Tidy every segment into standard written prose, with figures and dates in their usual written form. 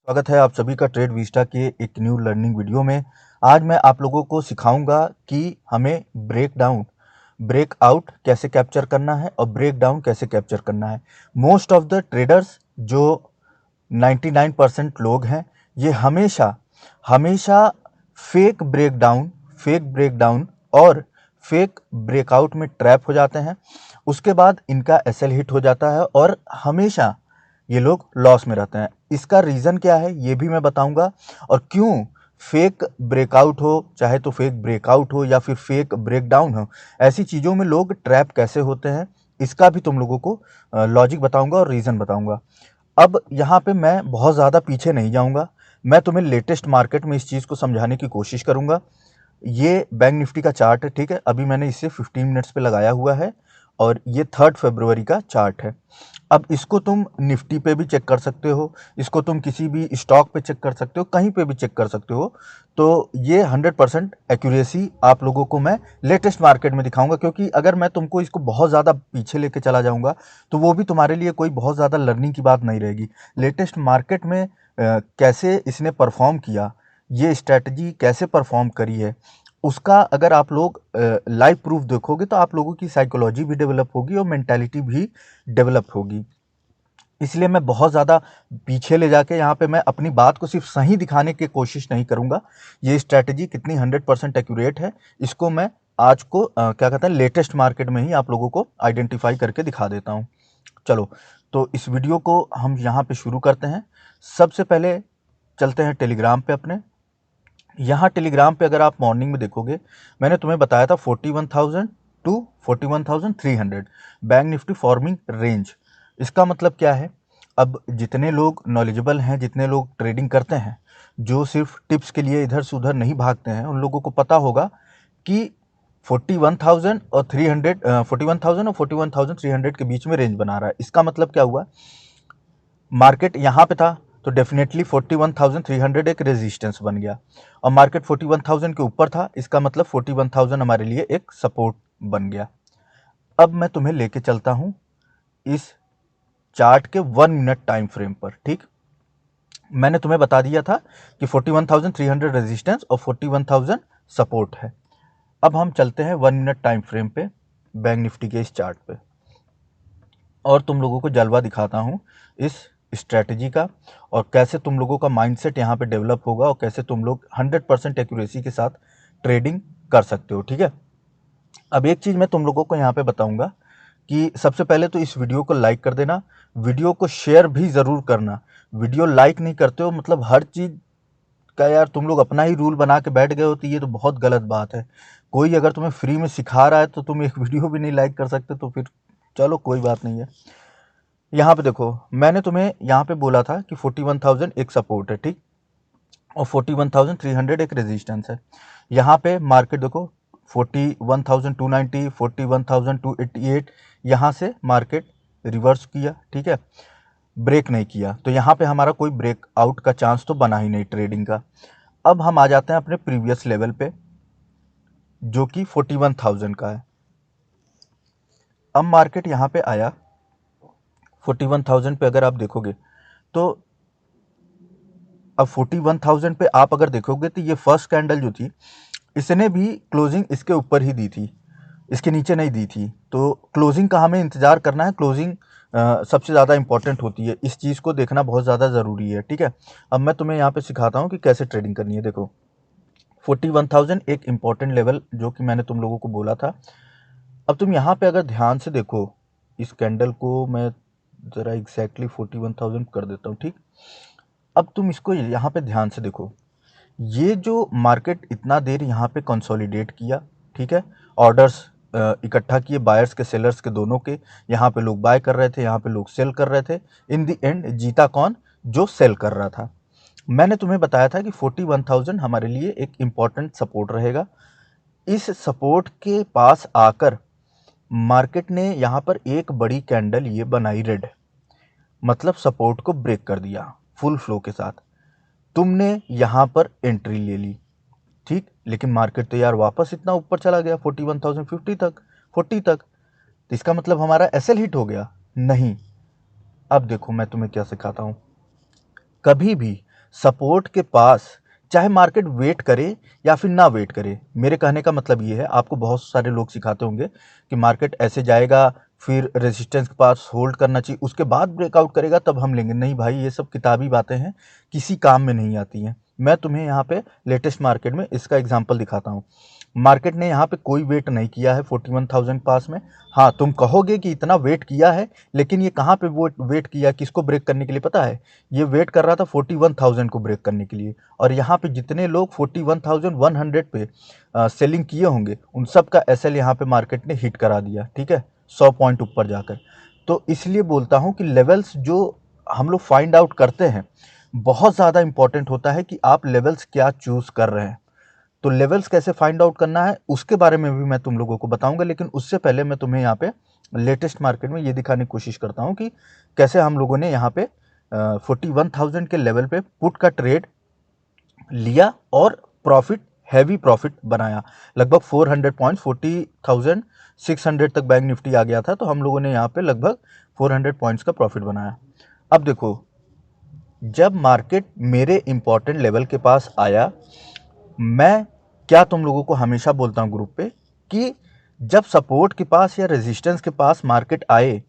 स्वागत है आप सभी का ट्रेड विस्टा के एक न्यू लर्निंग वीडियो में। आज मैं आप लोगों को सिखाऊंगा कि हमें ब्रेकआउट कैसे कैप्चर करना है और ब्रेक डाउन कैसे कैप्चर करना है। मोस्ट ऑफ द ट्रेडर्स जो 99% लोग हैं, ये हमेशा हमेशा फेक ब्रेकडाउन और फेक ब्रेकआउट में ट्रैप हो जाते हैं। उसके बाद इनका एसएल हिट हो जाता है और हमेशा ये लोग लॉस में रहते हैं। इसका रीज़न क्या है ये भी मैं बताऊंगा, और क्यों फेक ब्रेकआउट हो, चाहे तो फेक ब्रेकआउट हो या फिर फेक ब्रेकडाउन हो, ऐसी चीज़ों में लोग ट्रैप कैसे होते हैं, इसका भी तुम लोगों को लॉजिक बताऊंगा और रीज़न बताऊंगा। अब यहाँ पे मैं बहुत ज़्यादा पीछे नहीं जाऊंगा, मैं तुम्हें लेटेस्ट मार्केट में इस चीज़ को समझाने की कोशिश करूंगा। ये बैंक निफ्टी का चार्ट है, ठीक है। अभी मैंने इसे 15 मिनट्स पे लगाया हुआ है और ये 3 फरवरी का चार्ट है। अब इसको तुम निफ्टी पे भी चेक कर सकते हो, इसको तुम किसी भी स्टॉक पे चेक कर सकते हो, कहीं पे भी चेक कर सकते हो। तो ये 100% एक्यूरेसी आप लोगों को मैं लेटेस्ट मार्केट में दिखाऊंगा, क्योंकि अगर मैं तुमको इसको बहुत ज़्यादा पीछे लेके चला जाऊंगा तो वो भी तुम्हारे लिए कोई बहुत ज़्यादा लर्निंग की बात नहीं रहेगी। लेटेस्ट मार्केट में कैसे इसने परफॉर्म किया, ये स्ट्रैटेजी कैसे परफॉर्म करी है, उसका अगर आप लोग लाइव प्रूफ देखोगे तो आप लोगों की साइकोलॉजी भी डेवलप होगी और मेंटालिटी भी डेवलप होगी। इसलिए मैं बहुत ज़्यादा पीछे ले जाके यहाँ पे मैं अपनी बात को सिर्फ सही दिखाने की कोशिश नहीं करूँगा। ये स्ट्रैटेजी कितनी 100% एक्यूरेट है, इसको मैं आज को क्या कहते हैं, लेटेस्ट मार्केट में ही आप लोगों को आइडेंटिफाई करके दिखा देता हूँ। चलो, तो इस वीडियो को हम यहाँ पे शुरू करते हैं। सबसे पहले चलते हैं टेलीग्राम पे अपने। यहाँ टेलीग्राम पे अगर आप मॉर्निंग में देखोगे, मैंने तुम्हें बताया था 41,000 to 41,300 bank Nifty forming range. इसका मतलब क्या है? अब जितने लोग नॉलेजेबल हैं, जितने लोग ट्रेडिंग करते हैं, जो सिर्फ टिप्स के लिए इधर से उधर नहीं भागते हैं, उन लोगों को पता होगा कि 41,000 और 300 41,000 और 41,300 के बीच में रेंज बना रहा है। इसका मतलब क्या हुआ? मार्केट यहाँ पे था तो डेफिनेटली 41,300 एक रेजिस्टेंस बन गया, और मार्केट 41,000 के ऊपर था, इसका मतलब 41,000 हमारे लिए एक सपोर्ट बन गया। अब मैं तुम्हें लेके चलता हूँ इस चार्ट के 1 मिनट टाइम फ्रेम पर, ठीक। मैंने तुम्हें बता दिया था कि 41,300 रेजिस्टेंस और 41,000 सपोर्ट है। अब हम चलते हैं 1 मिनट टाइम फ्रेम पे बैंक निफ्टी के इस चार्ट पे, और तुम लोगों को जलवा दिखाता हूँ इस स्ट्रैटेजी का, और कैसे तुम लोगों का माइंडसेट यहाँ पे डेवलप होगा और कैसे तुम लोग 100% एक्यूरेसी के साथ ट्रेडिंग कर सकते हो, ठीक है। अब एक चीज़ मैं तुम लोगों को यहाँ पे बताऊंगा कि सबसे पहले तो इस वीडियो को लाइक कर देना, वीडियो को शेयर भी ज़रूर करना। वीडियो लाइक नहीं करते हो मतलब हर चीज़ का यार तुम लोग अपना ही रूल बना के बैठ गए हो, तो ये तो बहुत गलत बात है। कोई अगर तुम्हें फ्री में सिखा रहा है तो तुम एक वीडियो भी नहीं लाइक कर सकते, तो फिर चलो कोई बात नहीं है। यहाँ पे देखो, मैंने तुम्हें यहाँ पे बोला था कि 41,000 एक सपोर्ट है, ठीक, और 41,300 एक रेजिस्टेंस है। यहाँ पे मार्केट देखो, 41,290, 41,288, यहाँ से मार्केट रिवर्स किया, ठीक है, ब्रेक नहीं किया, तो यहाँ पे हमारा कोई ब्रेकआउट का चांस तो बना ही नहीं ट्रेडिंग का। अब हम आ जाते हैं अपने प्रीवियस लेवल पे, जो कि 41,000 का है। अब मार्केट यहाँ पे आया 41,000 पे, अगर आप देखोगे तो अब 41,000 पे आप अगर देखोगे तो ये फर्स्ट कैंडल जो थी, इसने भी क्लोजिंग इसके ऊपर ही दी थी, इसके नीचे नहीं दी थी। तो क्लोजिंग का हमें इंतज़ार करना है, क्लोजिंग सबसे ज़्यादा इंपॉर्टेंट होती है, इस चीज़ को देखना बहुत ज़्यादा ज़रूरी है, ठीक है। अब मैं तुम्हें यहाँ पे सिखाता हूँ कि कैसे ट्रेडिंग करनी है। देखो, 41,000 एक इम्पॉर्टेंट लेवल जो कि मैंने तुम लोगों को बोला था। अब तुम यहाँ पे अगर ध्यान से देखो, इस कैंडल को मैं ज़रा एग्जैक्टली 41,000 कर देता हूँ, ठीक। अब तुम इसको यहाँ पे ध्यान से देखो, ये जो मार्केट इतना देर यहाँ पे कंसोलिडेट किया, ठीक है, ऑर्डर्स इकट्ठा किए, बायर्स के सेलर्स के दोनों के, यहाँ पे लोग बाय कर रहे थे, यहाँ पे लोग सेल कर रहे थे। इन द एंड जीता कौन? जो सेल कर रहा था। मैंने तुम्हें बताया था कि 41,000 हमारे लिए एक इम्पॉर्टेंट सपोर्ट रहेगा। इस सपोर्ट के पास आकर मार्केट ने यहाँ पर एक बड़ी कैंडल ये बनाई रेड, मतलब सपोर्ट को ब्रेक कर दिया फुल फ्लो के साथ। तुमने यहाँ पर एंट्री ले ली, ठीक, लेकिन मार्केट तो यार वापस इतना ऊपर चला गया 41,050 तक, 40 तक, तो इसका मतलब हमारा एसएल हिट हो गया नहीं। अब देखो मैं तुम्हें क्या सिखाता हूँ, कभी भी सपोर्ट के पास चाहे मार्केट वेट करे या फिर ना वेट करे। मेरे कहने का मतलब ये है, आपको बहुत सारे लोग सिखाते होंगे कि मार्केट ऐसे जाएगा, फिर रेजिस्टेंस के पास होल्ड करना चाहिए, उसके बाद ब्रेकआउट करेगा तब हम लेंगे। नहीं भाई, ये सब किताबी बातें हैं, किसी काम में नहीं आती हैं। मैं तुम्हें यहाँ पे लेटेस्ट मार्केट में इसका एग्जांपल दिखाता हूँ। मार्केट ने यहाँ पे कोई वेट नहीं किया है 41,000 पास में। हाँ, तुम कहोगे कि इतना वेट किया है, लेकिन ये कहाँ पे वेट किया, किसको ब्रेक करने के लिए पता है? ये वेट कर रहा था 41,000 को ब्रेक करने के लिए। और यहाँ पे जितने लोग 41,100 पे सेलिंग किए होंगे, उन सब का एसएल यहाँ पे मार्केट ने हिट करा दिया, ठीक है, 100 पॉइंट ऊपर जाकर। तो इसलिए बोलता हूँ कि लेवल्स जो हम लोग फाइंड आउट करते हैं, बहुत ज़्यादा इंपॉर्टेंट होता है कि आप लेवल्स क्या चूज कर रहे हैं। तो लेवल्स कैसे फाइंड आउट करना है उसके बारे में भी मैं तुम लोगों को बताऊंगा, लेकिन उससे पहले मैं तुम्हें यहाँ पे लेटेस्ट मार्केट में ये दिखाने की कोशिश करता हूँ कि कैसे हम लोगों ने यहाँ पे 41,000 के लेवल पे पुट का ट्रेड लिया और प्रॉफिट, हैवी प्रॉफिट बनाया। लगभग 400 पॉइंट्स, 40,600 तक बैंक निफ्टी आ गया था, तो हम लोगों ने यहाँ पे लगभग 400 पॉइंट्स का प्रॉफिट बनाया। अब देखो, जब मार्केट मेरे इंपॉर्टेंट लेवल के पास आया, मैं क्या तुम लोगों को हमेशा बोलता हूं ग्रुप पे कि जब सपोर्ट के पास या रेजिस्टेंस के पास मार्केट आए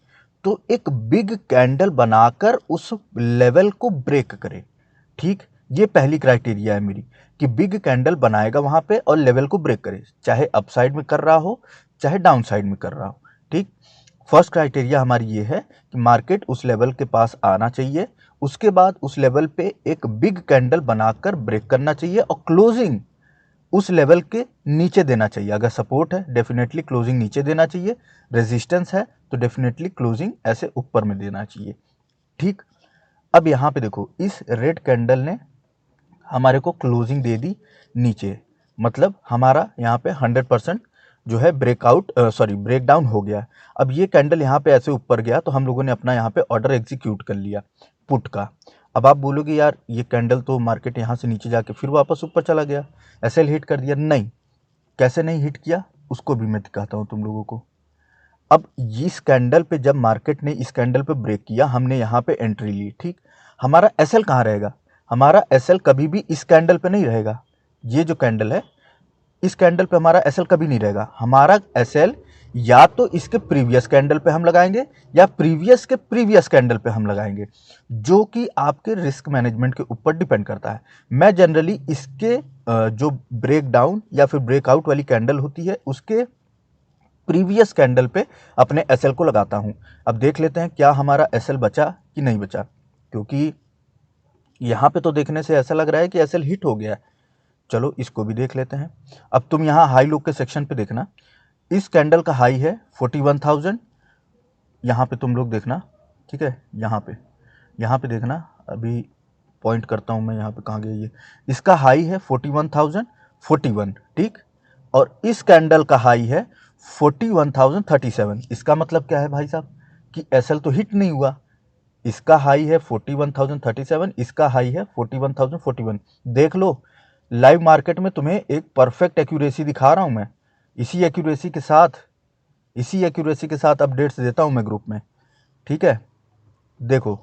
तो एक बिग कैंडल बनाकर उस लेवल को ब्रेक करे। ठीक, ये पहली क्राइटेरिया है मेरी कि बिग कैंडल बनाएगा वहां पे और लेवल को ब्रेक करे, चाहे अपसाइड में कर रहा हो चाहे डाउन साइड में कर रहा हो। ठीक, फर्स्ट क्राइटेरिया हमारी ये है कि मार्केट उस लेवल के पास आना चाहिए, उसके बाद उस लेवल पे एक बिग कैंडल बनाकर ब्रेक करना चाहिए और क्लोजिंग उस लेवल के नीचे देना चाहिए। अगर सपोर्ट है डेफिनेटली क्लोजिंग नीचे देना चाहिए, रेजिस्टेंस है तो डेफिनेटली क्लोजिंग ऐसे ऊपर में देना चाहिए। ठीक, अब यहाँ पे देखो, इस रेड कैंडल ने हमारे को क्लोजिंग दे दी नीचे, मतलब हमारा यहाँ पे 100% जो है ब्रेक डाउन हो गया। अब ये कैंडल यहाँ पे ऐसे ऊपर गया तो हम लोगों ने अपना यहाँ पे ऑर्डर एग्जीक्यूट कर लिया पुट का। अब आप बोलोगे यार ये कैंडल तो मार्केट यहाँ से नीचे जाके फिर वापस ऊपर चला गया, एसएल हिट कर दिया। नहीं, कैसे नहीं हिट किया उसको भी मैं दिखाता हूँ तुम लोगों को। अब इस कैंडल पे जब मार्केट ने इस कैंडल पे ब्रेक किया, हमने यहाँ पे एंट्री ली। ठीक, हमारा एसएल कहाँ रहेगा? हमारा एसएल कभी भी इस कैंडल पे नहीं रहेगा। ये जो कैंडल है, इस कैंडल पे हमारा एसएल कभी नहीं रहेगा। हमारा एसएल या तो इसके प्रीवियस कैंडल पे हम लगाएंगे या प्रीवियस के प्रीवियस कैंडल पे हम लगाएंगे, जो कि आपके रिस्क मैनेजमेंट के ऊपर डिपेंड करता है। मैं जनरली इसके जो ब्रेक डाउन या फिर ब्रेकआउट वाली कैंडल होती है उसके प्रीवियस कैंडल पे अपने एसएल को लगाता हूं। अब देख लेते हैं क्या हमारा एसएल बचा कि नहीं बचा, क्योंकि यहां पे तो देखने से ऐसा लग रहा है कि एसएल हिट हो गया है। चलो इसको भी देख लेते हैं। अब तुम यहाँ हाई लो के सेक्शन पे देखना, इस कैंडल का हाई है 41,000। यहाँ पे तुम लोग देखना, ठीक है, यहाँ पे देखना। अभी पॉइंट करता हूँ मैं, यहाँ पे कहाँ गया ये, इसका हाई है 41,041। ठीक, और इस कैंडल का हाई है 41,037। इसका मतलब क्या है भाई साहब कि एसएल तो हिट नहीं हुआ। इसका हाई है 41,037, इसका हाई है 41,041। देख लो, लाइव मार्केट में तुम्हें एक परफेक्ट एक्यूरेसी दिखा रहा हूं मैं। इसी एक्यूरेसी के साथ अपडेट्स देता हूं मैं ग्रुप में। ठीक है, देखो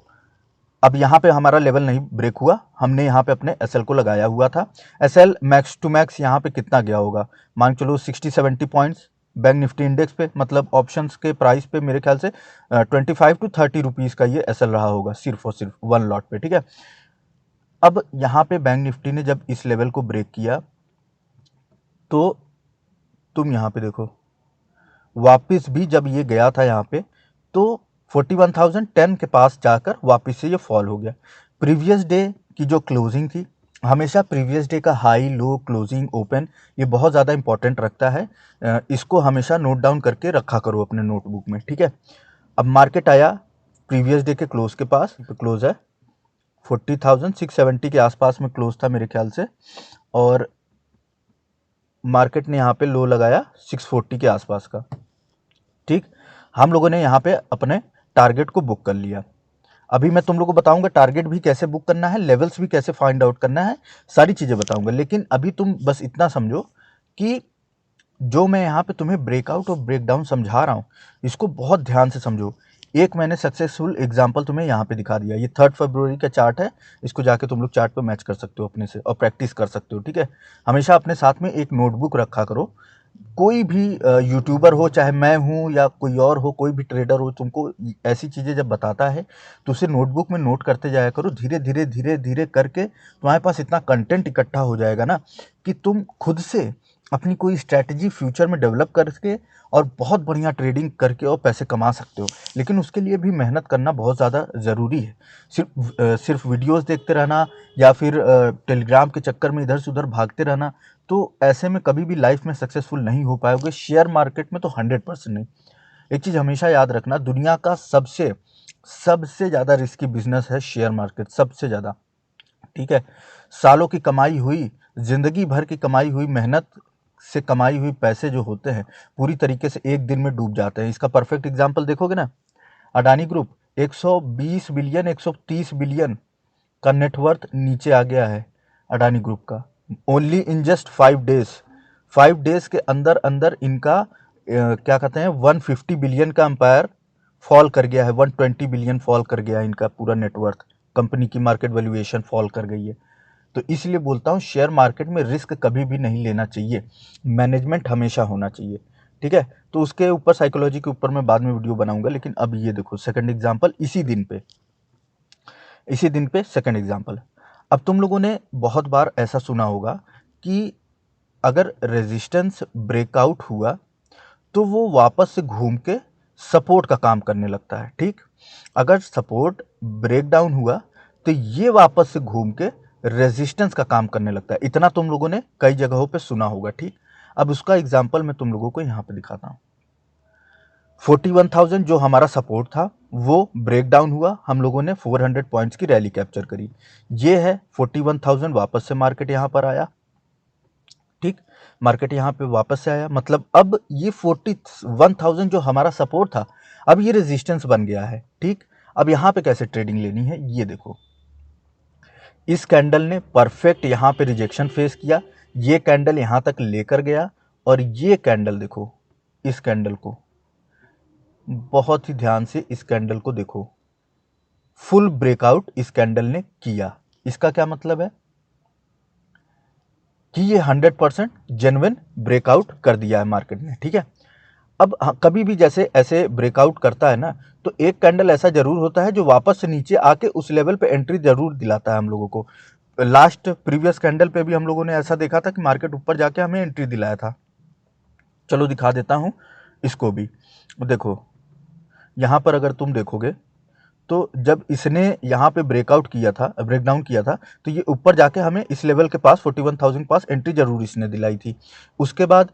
अब यहाँ पे हमारा लेवल नहीं ब्रेक हुआ, हमने यहाँ पे अपने एसएल को लगाया हुआ था। एसएल मैक्स टू मैक्स यहाँ पे कितना गया होगा, मान चलो 60-70 पॉइंट्स बैंक निफ्टी इंडेक्स पे, मतलब ऑप्शंस के प्राइस पे मेरे ख्याल से 25 to 30 रुपीज़ का ये एसएल रहा होगा सिर्फ और सिर्फ वन लॉट पे। ठीक है, अब यहाँ पे बैंक निफ्टी ने जब इस लेवल को ब्रेक किया तो तुम यहाँ पे देखो, वापस भी जब ये गया था यहाँ पे तो 41,010 के पास जाकर वापस से ये फॉल हो गया। प्रीवियस डे की जो क्लोजिंग थी, हमेशा प्रीवियस डे का हाई लो क्लोजिंग ओपन ये बहुत ज़्यादा इंपॉर्टेंट रखता है। इसको हमेशा नोट डाउन करके रखा करो अपने नोटबुक में। ठीक है, अब मार्केट आया प्रीवियस डे के क्लोज के पास, तो क्लोज है 40,670 के आसपास में क्लोज था मेरे ख्याल से, और मार्केट ने यहाँ पे लो लगाया 640 के आसपास का। ठीक, हम लोगों ने यहाँ पे अपने टारगेट को बुक कर लिया। अभी मैं तुम लोगों को बताऊंगा टारगेट भी कैसे बुक करना है, लेवल्स भी कैसे फाइंड आउट करना है, सारी चीज़ें बताऊंगा। लेकिन अभी तुम बस इतना समझो कि जो मैं यहाँ पे तुम्हें ब्रेकआउट और ब्रेकडाउन समझा रहा हूँ, इसको बहुत ध्यान से समझो। एक मैंने सक्सेसफुल एग्जांपल तुम्हें यहाँ पे दिखा दिया। ये 3 फरवरी का चार्ट है, इसको जाके तुम लोग चार्ट पे मैच कर सकते हो अपने से और प्रैक्टिस कर सकते हो, ठीक है। हमेशा अपने साथ में एक नोटबुक रखा करो। कोई भी यूट्यूबर हो, चाहे मैं हूँ या कोई और हो, कोई भी ट्रेडर हो, तुमको ऐसी चीज़ें जब बताता है तो उसे नोटबुक में नोट करते जाया करो। धीरे धीरे धीरे धीरे करके तुम्हारे पास इतना कंटेंट इकट्ठा हो जाएगा ना कि तुम खुद से अपनी कोई स्ट्रैटेजी फ्यूचर में डेवलप करके और बहुत बढ़िया ट्रेडिंग करके और पैसे कमा सकते हो। लेकिन उसके लिए भी मेहनत करना बहुत ज़्यादा ज़रूरी है। सिर्फ वीडियोस देखते रहना या फिर टेलीग्राम के चक्कर में इधर से उधर भागते रहना, तो ऐसे में कभी भी लाइफ में सक्सेसफुल नहीं हो पाओगे। शेयर मार्केट में तो 100% नहीं। एक चीज़ हमेशा याद रखना, दुनिया का सबसे सबसे ज़्यादा रिस्की बिजनेस है शेयर मार्केट, सबसे ज़्यादा, ठीक है। सालों की कमाई हुई, जिंदगी भर की कमाई हुई मेहनत से कमाई हुई पैसे जो होते हैं पूरी तरीके से एक दिन में डूब जाते हैं। इसका परफेक्ट एग्जांपल देखोगे ना, अडानी ग्रुप 120 बिलियन 130 बिलियन का नेटवर्थ नीचे आ गया है अडानी ग्रुप का, only in just 5 days. 5 days के अंदर अंदर इनका क्या कहते हैं 150 बिलियन का अंपायर फॉल कर गया है, 120 बिलियन फॉल कर गया है इनका पूरा नेटवर्थ। कंपनी की मार्केट वैल्यूएशन फॉल कर गई है। तो इसलिए बोलता हूँ शेयर मार्केट में रिस्क कभी भी नहीं लेना चाहिए, मैनेजमेंट हमेशा होना चाहिए, ठीक है। तो उसके ऊपर साइकोलॉजी के ऊपर मैं बाद में वीडियो बनाऊंगा। लेकिन अब ये देखो सेकंड एग्जांपल, इसी दिन पे सेकंड एग्जांपल। अब तुम लोगों ने बहुत बार ऐसा सुना होगा कि अगर रेजिस्टेंस ब्रेकआउट हुआ तो वो वापस से घूम के सपोर्ट का काम करने लगता है, ठीक। अगर सपोर्ट ब्रेक डाउन हुआ तो ये वापस से घूम के रेजिस्टेंस का काम करने लगता है। इतना तुम लोगों ने कई जगहों पे सुना होगा, ठीक। अब उसका एग्जांपल मैं तुम लोगों को यहाँ पे दिखाता हूँ। 41,000 जो हमारा सपोर्ट था वो ब्रेक डाउन हुआ, हम लोगों ने 400 पॉइंट्स की रैली कैप्चर करी। ये है 41,000, वापस से मार्केट यहाँ पर आया, ठीक। मार्केट यहाँ पे वापस से आया, मतलब अब ये 41,000 जो हमारा सपोर्ट था अब ये रेजिस्टेंस बन गया है, ठीक। अब यहाँ पे कैसे ट्रेडिंग लेनी है ये देखो। इस कैंडल ने परफेक्ट यहाँ पे रिजेक्शन फेस किया, ये कैंडल यहाँ तक लेकर गया और ये कैंडल देखो, इस कैंडल को बहुत ही ध्यान से, इस कैंडल को देखो, फुल ब्रेकआउट इस कैंडल ने किया। इसका क्या मतलब है कि ये 100% जेन्युइन ब्रेकआउट कर दिया है मार्केट ने, ठीक है। अब कभी भी जैसे ऐसे ब्रेकआउट करता है ना तो एक कैंडल ऐसा जरूर होता है जो वापस से नीचे आके उस लेवल पे एंट्री जरूर दिलाता है हम लोगों को। लास्ट प्रीवियस कैंडल पे भी हम लोगों ने ऐसा देखा था कि मार्केट ऊपर जाके हमें एंट्री दिलाया था। चलो दिखा देता हूँ इसको भी। देखो यहाँ पर अगर तुम देखोगे तो जब इसने यहाँ पे ब्रेकआउट किया था, ब्रेकडाउन किया था, तो ये ऊपर जाके हमें इस लेवल के पास 41,000 पास एंट्री जरूर इसने दिलाई थी। उसके बाद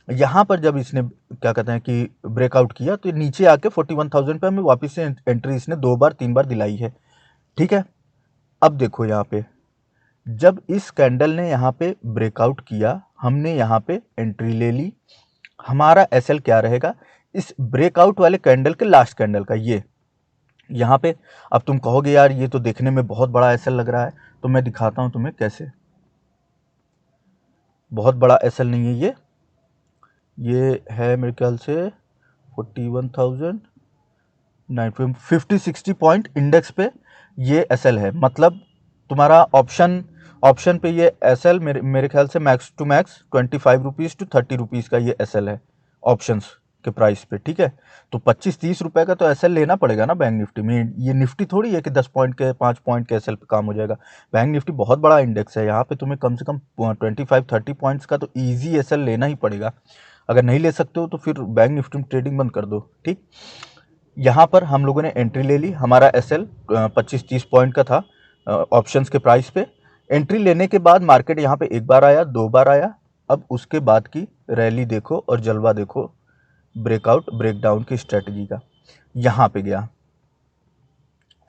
यहाँ पर जब इसने क्या कहते हैं कि ब्रेकआउट किया तो नीचे आके 41,000 पे हमें वापस से एंट्री इसने 2 बार 3 बार दिलाई है, ठीक है। अब देखो यहाँ पे जब इस कैंडल ने यहाँ पे ब्रेकआउट किया, हमने यहाँ पे एंट्री ले ली। हमारा एसएल क्या रहेगा इस ब्रेकआउट वाले कैंडल के लास्ट कैंडल का, ये यहाँ पे। अब तुम कहोगे यार ये तो देखने में बहुत बड़ा एसएल लग रहा है, तो मैं दिखाता हूँ तुम्हें कैसे। बहुत बड़ा एसएल नहीं है ये है मेरे ख्याल से 41,000 50-60 पॉइंट इंडेक्स पे ये एसएल है। मतलब तुम्हारा ऑप्शन पे ये एसएल मेरे ख्याल से max to max 25 rupees to 30 rupees का ये एसएल है ऑप्शंस के प्राइस पे, ठीक है। तो 25-30 रुपए का तो एसएल लेना पड़ेगा ना बैंक निफ्टी में। ये निफ्टी थोड़ी है कि 10 पॉइंट के 5 पॉइंट के एसएल पे काम हो जाएगा। बैंक निफ्टी बहुत बड़ा इंडेक्स है, यहाँ पे तुम्हें कम से कम 25-30 पॉइंट्स का तो ईजी एसएल लेना ही पड़ेगा। अगर नहीं ले सकते हो तो फिर बैंक निफ्टी में ट्रेडिंग बंद कर दो, ठीक। यहाँ पर हम लोगों ने एंट्री ले ली, हमारा एसएल 25-30 पॉइंट का था ऑप्शंस के प्राइस पे। एंट्री लेने के बाद मार्केट यहाँ पे एक बार आया, 2 बार आया। अब उसके बाद की रैली देखो और जलवा देखो ब्रेकआउट ब्रेकडाउन की स्ट्रेटजी का। यहाँ पे गया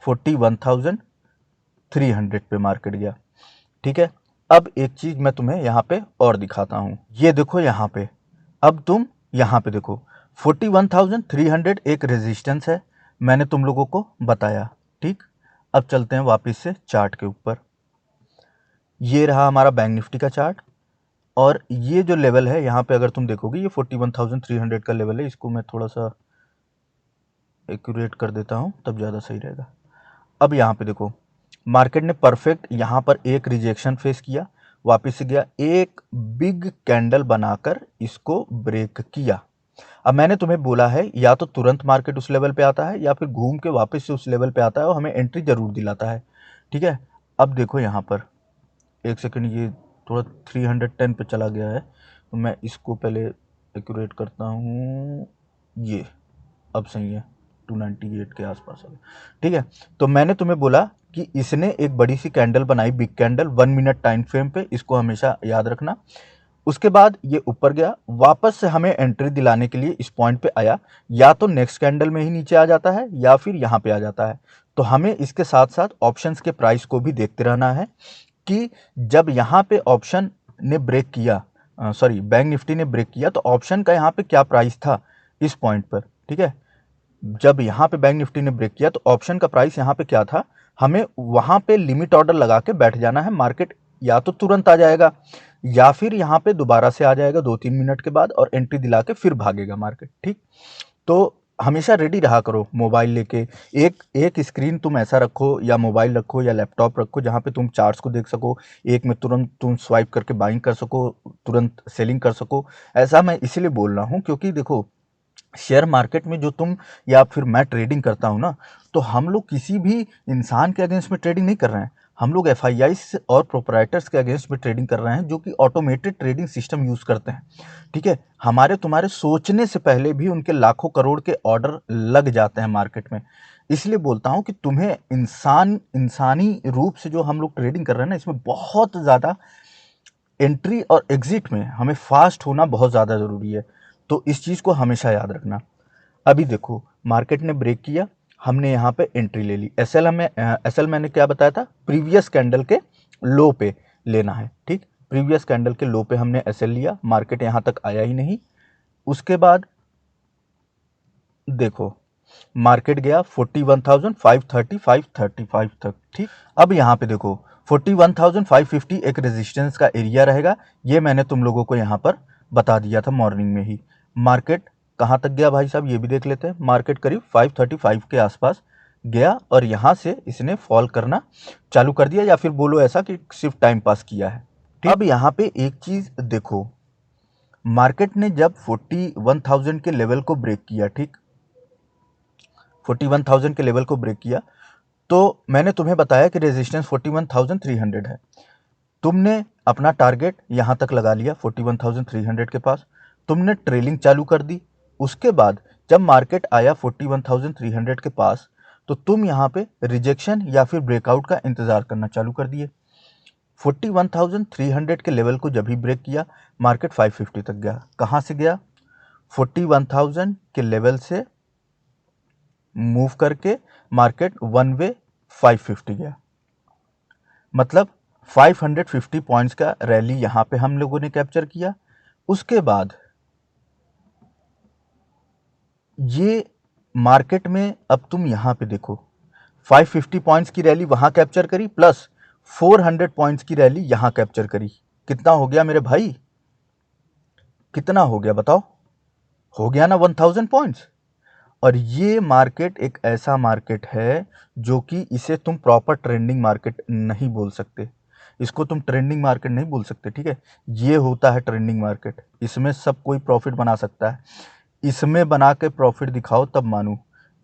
41,300 पे मार्केट गया, ठीक है। अब एक चीज मैं तुम्हें यहाँ पे और दिखाता हूँ, ये देखो यहाँ पे। अब तुम यहाँ पे देखो 41,300 एक रेजिस्टेंस है, मैंने तुम लोगों को बताया, ठीक। अब चलते हैं वापस से चार्ट के ऊपर। ये रहा हमारा बैंक निफ्टी का चार्ट और ये जो लेवल है यहाँ पे अगर तुम देखोगे ये 41,300 का लेवल है। इसको मैं थोड़ा सा एक्यूरेट कर देता हूँ तब ज़्यादा सही रहेगा। अब यहाँ पे देखो, मार्केट ने परफेक्ट यहाँ पर एक रिजेक्शन फेस किया, वापस से गया, एक बिग कैंडल बनाकर इसको ब्रेक किया। अब मैंने तुम्हें बोला है या तो तुरंत मार्केट उस लेवल पे आता है या फिर घूम के वापस से उस लेवल पे आता है और हमें एंट्री जरूर दिलाता है, ठीक है। अब देखो यहाँ पर एक सेकंड, ये थोड़ा 310 पे चला गया है, तो मैं इसको पहले एक्यूरेट करता हूँ। ये अब सही है, 298 के आसपास है, ठीक है। तो मैंने तुम्हें बोला कि इसने एक बड़ी सी कैंडल बनाई, big candle, 1 minute time frame पे, इसको हमेशा याद रखना। उसके बाद ये ऊपर गया, वापस से हमें एंट्री दिलाने के लिए इस पॉइंट पे आया, या तो नेक्स्ट कैंडल में ही नीचे आ जाता है या फिर यहाँ पे आ जाता है। तो हमें इसके साथ साथ ऑप्शंस के प्राइस को भी देखते रहना है कि जब यहाँ पे ऑप्शन ने ब्रेक किया, सॉरी बैंक निफ्टी ने ब्रेक किया, तो ऑप्शन का यहाँ पे क्या प्राइस था इस पॉइंट पर, ठीक है। जब यहाँ पे बैंक निफ्टी ने ब्रेक किया तो ऑप्शन का प्राइस यहाँ पे क्या था, हमें वहाँ पे लिमिट ऑर्डर लगा के बैठ जाना है। मार्केट या तो तुरंत आ जाएगा या फिर यहाँ पे दोबारा से आ जाएगा 2-3 मिनट के बाद और एंट्री दिला के फिर भागेगा मार्केट, ठीक। तो हमेशा रेडी रहा करो मोबाइल लेके। एक एक स्क्रीन तुम ऐसा रखो, या मोबाइल रखो या लैपटॉप रखो, जहाँ पे तुम चार्ट्स को देख सको, एक में तुरंत तुम स्वाइप करके बाइंग कर सको, तुरंत सेलिंग कर सको। ऐसा मैं इसीलिए बोल रहा हूँ क्योंकि देखो, शेयर मार्केट में जो तुम या फिर मैं ट्रेडिंग करता हूँ ना, तो हम लोग किसी भी इंसान के अगेंस्ट में ट्रेडिंग नहीं कर रहे हैं। हम लोग एफआईआईस और प्रोपराइटर्स के अगेंस्ट में ट्रेडिंग कर रहे हैं, जो कि ऑटोमेटेड ट्रेडिंग सिस्टम यूज़ करते हैं, ठीक है। हमारे तुम्हारे सोचने से पहले भी उनके लाखों करोड़ के ऑर्डर लग जाते हैं मार्केट में। इसलिए बोलता हूँ कि तुम्हें इंसानी रूप से जो हम लोग ट्रेडिंग कर रहे हैं ना, इसमें बहुत ज़्यादा एंट्री और एग्जिट में हमें फास्ट होना बहुत ज़्यादा ज़रूरी है। तो इस चीज़ को हमेशा याद रखना। अभी देखो, मार्केट ने ब्रेक किया, हमने यहाँ पे एंट्री ले ली। एसएल मैंने क्या बताया था, प्रीवियस कैंडल के लो पे लेना है, ठीक। प्रीवियस कैंडल के लो पे हमने एसएल लिया, मार्केट यहाँ तक आया ही नहीं। उसके बाद देखो, मार्केट गया 41,535 तक, ठीक। अब यहाँ पे देखो 41,550 एक रेजिस्टेंस का एरिया रहेगा, ये मैंने तुम लोगों को यहाँ पर बता दिया था मॉर्निंग में ही। मार्केट कहाँ तक गया भाई साहब, ये भी देख लेते हैं। मार्केट करीब 535 के आसपास गया और यहाँ से इसने फॉल करना चालू कर दिया, या फिर बोलो ऐसा कि सिर्फ टाइम पास किया है, ठीक? अब यहाँ पे एक चीज़ देखो, मार्केट ने जब 41,000 के लेवल को ब्रेक किया, ठीक, 41,000 के लेवल को ब्रेक किया, तो मैंने तुम्हें बताया कि रेजिस्टेंस 41,300 है। तुमने अपना टारगेट यहाँ तक लगा लिया 41,300 के पास, तुमने ट्रेलिंग चालू कर दी। उसके बाद जब मार्केट आया 41,300 के पास, तो तुम यहाँ पे रिजेक्शन या फिर ब्रेकआउट का इंतज़ार करना चालू कर दिए। 41,300 के लेवल को जब भी ब्रेक किया, मार्केट 550 तक गया। कहाँ से गया, 41,000 के लेवल से मूव करके मार्केट वन वे 550 गया, मतलब 550 पॉइंट्स का रैली यहाँ पे हम लोगों ने कैप्चर किया। उसके बाद ये मार्केट में, अब तुम यहाँ पे देखो, 550 पॉइंट्स की रैली वहाँ कैप्चर करी, प्लस 400 पॉइंट्स की रैली यहाँ कैप्चर करी। कितना हो गया मेरे भाई, कितना हो गया बताओ, हो गया ना 1000 पॉइंट्स। और ये मार्केट एक ऐसा मार्केट है जो कि इसे तुम प्रॉपर ट्रेंडिंग मार्केट नहीं बोल सकते, इसको तुम ट्रेंडिंग मार्केट नहीं बोल सकते, ठीक है। ये होता है ट्रेंडिंग मार्केट, इसमें सब कोई प्रॉफिट बना सकता है। इसमें बना के प्रॉफिट दिखाओ तब मानूं,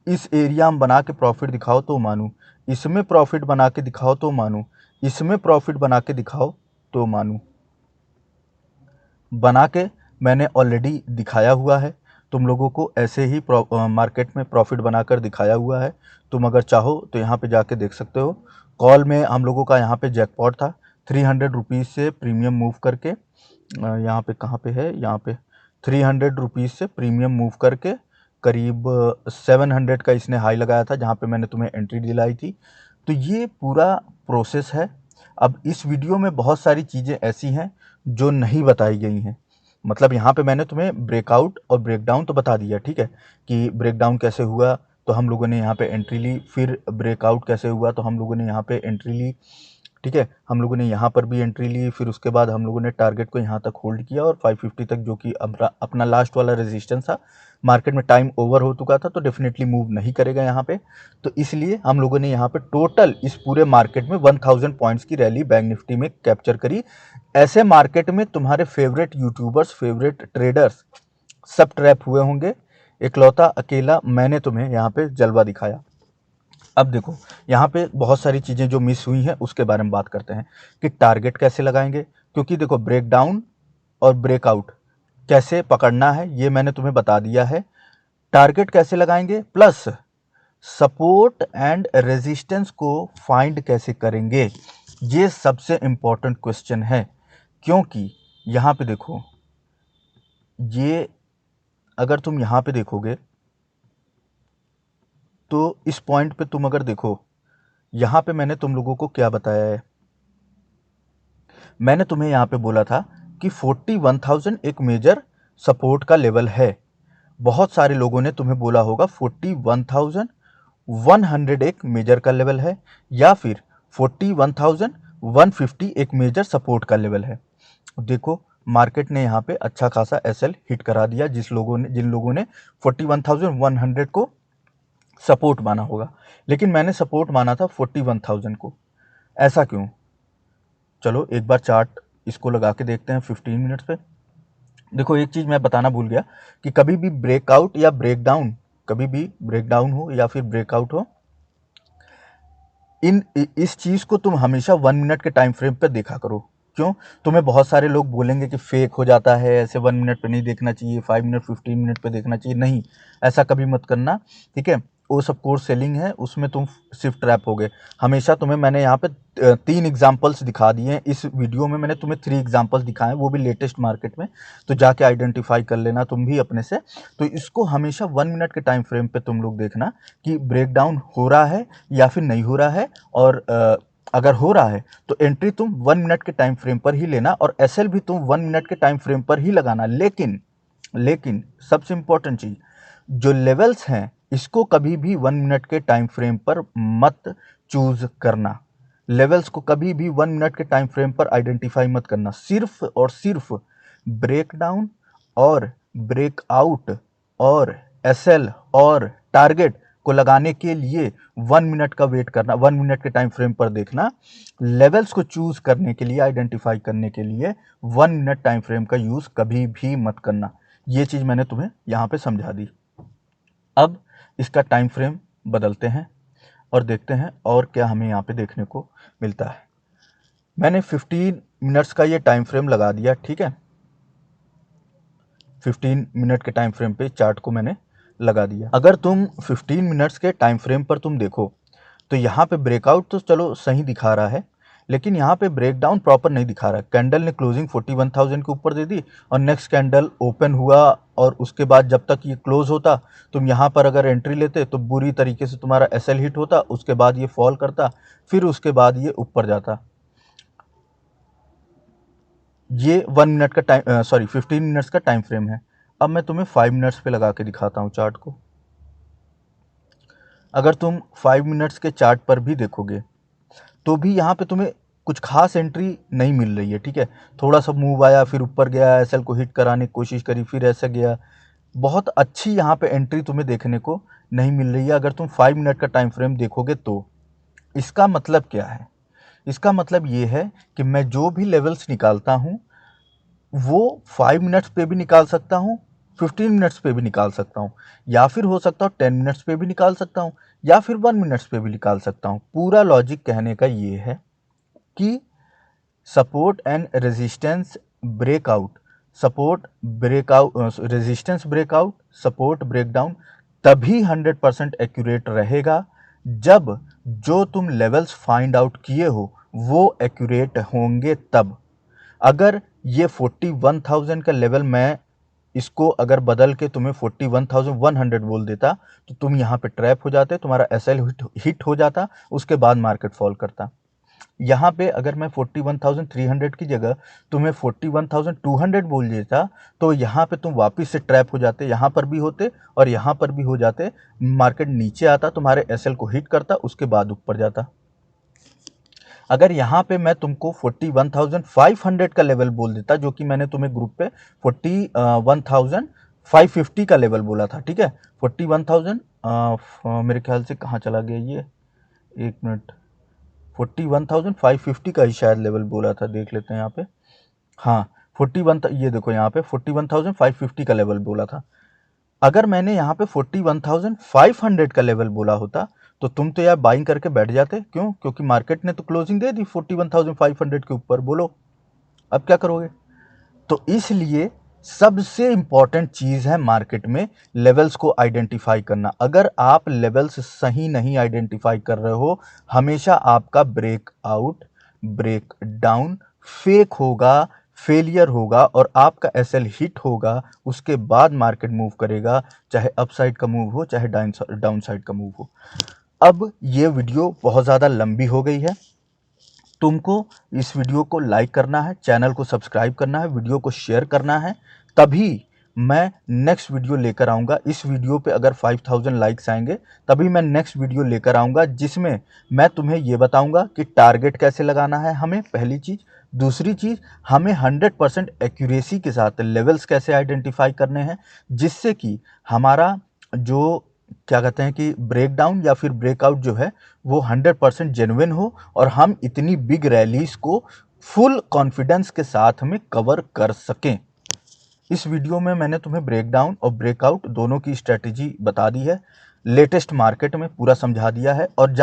इस एरिया में बना के प्रॉफिट दिखाओ तो मानूं, इसमें प्रॉफिट बना के दिखाओ तो मानूं, इसमें प्रॉफिट बना के दिखाओ तो मानूं। बना के मैंने ऑलरेडी दिखाया हुआ है तुम लोगों को, ऐसे ही मार्केट में प्रॉफिट बनाकर दिखाया हुआ है। तुम अगर चाहो तो यहाँ पे जाके देख सकते हो। कॉल में हम लोगों का यहाँ पे जैकपॉट था, 300 रुपीज़ से प्रीमियम मूव करके, यहाँ पे कहाँ पे है, यहाँ पे 300 रुपीज़ से प्रीमियम मूव करके करीब 700 का इसने हाई लगाया था, जहाँ पे मैंने तुम्हें एंट्री दिलाई थी। तो ये पूरा प्रोसेस है। अब इस वीडियो में बहुत सारी चीज़ें ऐसी हैं जो नहीं बताई गई हैं, मतलब यहाँ पे मैंने तुम्हें ब्रेकआउट और ब्रेकडाउन तो बता दिया, ठीक है, कि ब्रेकडाउन कैसे हुआ तो हम लोगों ने यहाँ पे एंट्री ली, फिर ब्रेकआउट कैसे हुआ तो हम लोगों ने यहाँ पे एंट्री ली, ठीक है, हम लोगों ने यहाँ पर भी एंट्री ली, फिर उसके बाद हम लोगों ने टारगेट को यहाँ तक होल्ड किया और 550 तक, जो कि अपना लास्ट वाला रेजिस्टेंस था। मार्केट में टाइम ओवर हो चुका था तो डेफिनेटली मूव नहीं करेगा यहाँ पे, तो इसलिए हम लोगों ने यहाँ पे टोटल इस पूरे मार्केट में 1000 पॉइंट्स की रैली बैंक निफ्टी में कैप्चर करी। ऐसे मार्केट में तुम्हारे फेवरेट यूट्यूबर्स, फेवरेट ट्रेडर्स सब ट्रैप हुए होंगे, इकलौता अकेला मैंने तुम्हें यहाँ पे जलवा दिखाया। अब देखो यहाँ पे बहुत सारी चीज़ें जो मिस हुई हैं उसके बारे में बात करते हैं कि टारगेट कैसे लगाएंगे, क्योंकि देखो ब्रेकडाउन और ब्रेकआउट कैसे पकड़ना है ये मैंने तुम्हें बता दिया है। टारगेट कैसे लगाएंगे प्लस सपोर्ट एंड रेजिस्टेंस को फाइंड कैसे करेंगे, ये सबसे इम्पोर्टेंट क्वेश्चन है। क्योंकि यहाँ पे देखो, ये अगर तुम यहाँ पे देखोगे तो इस पॉइंट पे तुम अगर देखो, यहाँ पे मैंने तुम लोगों को क्या बताया है, मैंने तुम्हें यहाँ पे बोला था कि 41,000 एक मेजर सपोर्ट का लेवल है। बहुत सारे लोगों ने तुम्हें बोला होगा 41,100 एक मेजर का लेवल है, या फिर 41,150 एक मेजर सपोर्ट का लेवल है। देखो मार्केट ने यहाँ पे अच्छा खासा एसएल हिट करा दिया, जिन लोगों ने 41,100 को सपोर्ट माना होगा, लेकिन मैंने सपोर्ट माना था 41,000 को। ऐसा क्यों? चलो एक बार चार्ट इसको लगा के देखते हैं 15 मिनट्स पे। देखो एक चीज़ मैं बताना भूल गया कि कभी भी ब्रेकआउट या ब्रेकडाउन, कभी भी ब्रेकडाउन हो या फिर ब्रेकआउट हो, इस चीज़ को तुम हमेशा 1 मिनट के टाइम फ्रेम पर देखा करो। क्यों? तुम्हें बहुत सारे लोग बोलेंगे कि फेक हो जाता है, ऐसे 1 मिनट पे नहीं देखना चाहिए, 5 मिनट 15 मिनट पे देखना चाहिए। नहीं, ऐसा कभी मत करना, ठीक है? वो सब कोर्स सेलिंग है, उसमें तुम सिर्फ ट्रैप हो गए। हमेशा तुम्हें मैंने यहाँ पे 3 एग्जाम्पल्स दिखा दिए हैं। इस वीडियो में मैंने तुम्हें 3 एग्जाम्पल्स दिखाए हैं, वो भी लेटेस्ट मार्केट में, तो जाके आइडेंटिफाई कर लेना तुम भी अपने से। तो इसको हमेशा 1 मिनट के टाइम फ्रेम पे तुम लोग देखना कि ब्रेकडाउन हो रहा है या फिर नहीं हो रहा है, और अगर हो रहा है तो एंट्री तुम 1 मिनट के टाइम फ्रेम पर ही लेना और एसएल भी तुम 1 मिनट के टाइम फ्रेम पर ही लगाना। लेकिन सबसे इंपॉर्टेंट चीज, जो लेवल्स हैं इसको कभी भी 1 मिनट के टाइम फ्रेम पर मत चूज करना। लेवल्स को कभी भी 1 मिनट के टाइम फ्रेम पर आइडेंटिफाई मत करना। सिर्फ और सिर्फ ब्रेकडाउन और ब्रेकआउट और एसएल और टारगेट को लगाने के लिए 1 मिनट का वेट करना, 1 मिनट के टाइम फ्रेम पर देखना। लेवल्स को चूज करने के लिए, आइडेंटिफाई करने के लिए 1 मिनट टाइम फ्रेम का यूज कभी भी मत करना। ये चीज मैंने तुम्हें यहाँ पे समझा दी। अब इसका टाइम फ्रेम बदलते हैं और देखते हैं और क्या हमें यहाँ पे देखने को मिलता है। मैंने 15 मिनट्स का ये टाइम फ्रेम लगा दिया, ठीक है? 15 मिनट के टाइम फ्रेम पे चार्ट को मैंने लगा दिया। अगर तुम 15 मिनट्स के टाइम फ्रेम पर तुम देखो तो यहाँ पे ब्रेकआउट तो चलो सही दिखा रहा है, लेकिन यहाँ पे ब्रेकडाउन प्रॉपर नहीं दिखा रहा है। कैंडल ने क्लोजिंग 41,000 के ऊपर दे दी और नेक्स्ट कैंडल ओपन हुआ, और उसके बाद जब तक ये क्लोज होता तुम यहाँ पर अगर एंट्री लेते तो बुरी तरीके से तुम्हारा एसएल हिट होता, उसके बाद ये फॉल करता, फिर उसके बाद ये ऊपर जाता। ये 1 मिनट का टाइम 15 मिनट्स का टाइम फ्रेम है। अब मैं तुम्हें 5 मिनट्स पे लगा के दिखाता हूँ चार्ट को। अगर तुम 5 मिनट्स के चार्ट पर भी देखोगे तो भी यहाँ पे तुम्हें कुछ खास एंट्री नहीं मिल रही है, ठीक है? थोड़ा सा मूव आया, फिर ऊपर गया, एसएल को हिट कराने की कोशिश करी, फिर ऐसा गया। बहुत अच्छी यहाँ पे एंट्री तुम्हें देखने को नहीं मिल रही है अगर तुम 5 मिनट का टाइम फ्रेम देखोगे तो। इसका मतलब क्या है? इसका मतलब ये है कि मैं जो भी लेवल्स निकालता हूँ वो 5 मिनट्स पे भी निकाल सकता हूँ, 15 मिनट्स पे भी निकाल सकता हूँ, या फिर हो सकता है 10 मिनट्स पे भी निकाल सकता हूँ, या फिर 1 मिनट्स पे भी निकाल सकता हूँ। पूरा लॉजिक कहने का ये है कि support and resistance breakout, support breakout, resistance breakout, support breakdown तभी 100% एक्यूरेट रहेगा जब जो तुम लेवल्स फाइंड आउट किए हो वो एक्यूरेट होंगे। तब अगर ये 41,000 का लेवल मैं इसको अगर बदल के तुम्हें 41,100 बोल देता तो तुम यहाँ पे ट्रैप हो जाते, तुम्हारा एसएल हिट हो जाता, उसके बाद मार्केट फॉल करता। यहाँ पे अगर मैं 41,300 की जगह तुम्हें 41,200 बोल देता तो यहाँ पे तुम वापस से ट्रैप हो जाते, यहाँ पर भी होते और यहाँ पर भी हो जाते। मार्केट नीचे आता, तुम्हारे एसएल को हिट करता, उसके बाद ऊपर जाता। अगर यहाँ पे मैं तुमको 41,500 का लेवल बोल देता, जो कि मैंने तुम्हें ग्रुप पे 41,550 का लेवल बोला था, ठीक है। 41,000 मेरे ख्याल से कहाँ चला गया ये, एक मिनट, 41,550 का ही शायद लेवल बोला था, देख लेते हैं यहाँ पे। हाँ 41, ये देखो यहाँ पे 41,550 का लेवल बोला था। अगर मैंने यहाँ पे 41,500 का लेवल बोला होता तो तुम तो यार बाइंग करके बैठ जाते। क्यों? क्योंकि मार्केट ने तो क्लोजिंग दे दी 41,500 के ऊपर। बोलो अब क्या करोगे? तो इसलिए सबसे इंपॉर्टेंट चीज है मार्केट में लेवल्स को आइडेंटिफाई करना। अगर आप लेवल्स सही नहीं आइडेंटिफाई कर रहे हो, हमेशा आपका ब्रेकआउट, ब्रेक डाउन फेक होगा, फेलियर होगा और आपका एसएल हिट होगा। उसके बाद मार्केट मूव करेगा, चाहे अपसाइड का मूव हो चाहे डाउन साइड का मूव हो। अब ये वीडियो बहुत ज़्यादा लंबी हो गई है, तुमको इस वीडियो को लाइक करना है, चैनल को सब्सक्राइब करना है, वीडियो को शेयर करना है, तभी मैं नेक्स्ट वीडियो लेकर आऊँगा। इस वीडियो पे अगर 5000 लाइक्स आएंगे तभी मैं नेक्स्ट वीडियो लेकर आऊँगा, जिसमें मैं तुम्हें ये बताऊँगा कि टारगेट कैसे लगाना है हमें, पहली चीज़। दूसरी चीज़, हमें 100% एक्यूरेसी के साथ लेवल्स कैसे आइडेंटिफाई करने हैं, जिससे कि हमारा जो क्या कहते हैं कि ब्रेकडाउन या फिर ब्रेकआउट जो है वो 100% जेन्युइन हो और हम इतनी बिग रैलीज को फुल कॉन्फिडेंस के साथ में कवर कर सकें। इस वीडियो में मैंने तुम्हें ब्रेकडाउन और ब्रेकआउट दोनों की स्ट्रेटेजी बता दी है, लेटेस्ट मार्केट में पूरा समझा दिया है। और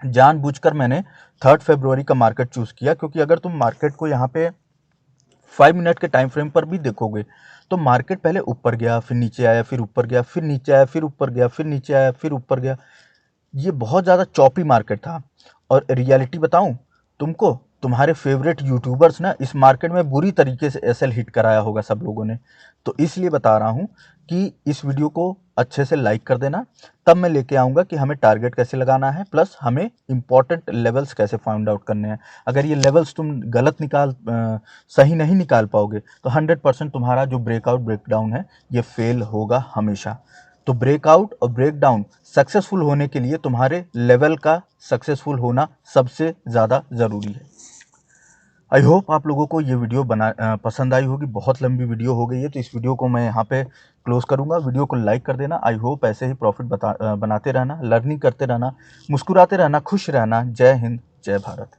जानबूझकर मैंने 3 फरवरी का मार्केट चूज किया, क्योंकि अगर तुम मार्केट को यहाँ पे 5 मिनट के टाइम फ्रेम पर भी देखोगे तो मार्केट पहले ऊपर गया, फिर नीचे आया, फिर ऊपर गया, फिर नीचे आया, फिर ऊपर गया, फिर नीचे आया, फिर ऊपर गया। ये बहुत ज़्यादा चॉपी मार्केट था। और रियलिटी बताऊं तुमको, तुम्हारे फेवरेट यूट्यूबर्स ना इस मार्केट में बुरी तरीके से एसएल हिट कराया होगा सब लोगों ने। तो इसलिए बता रहा हूं कि इस वीडियो को अच्छे से लाइक कर देना, तब मैं लेके आऊँगा कि हमें टारगेट कैसे लगाना है, प्लस हमें इंपॉर्टेंट लेवल्स कैसे फाइंड आउट करने हैं। अगर ये लेवल्स तुम गलत सही नहीं निकाल पाओगे तो 100% तुम्हारा जो ब्रेकआउट ब्रेकडाउन है ये फेल होगा हमेशा। तो ब्रेकआउट और ब्रेकडाउन सक्सेसफुल होने के लिए तुम्हारे लेवल का सक्सेसफुल होना सबसे ज़्यादा ज़रूरी है। आई होप आप लोगों को ये वीडियो पसंद आई होगी। बहुत लंबी वीडियो हो गई है, तो इस वीडियो को मैं यहाँ पे क्लोज करूँगा। वीडियो को लाइक कर देना। आई होप ऐसे ही प्रॉफिट बनाते रहना, लर्निंग करते रहना, मुस्कुराते रहना, खुश रहना। जय हिंद, जय भारत।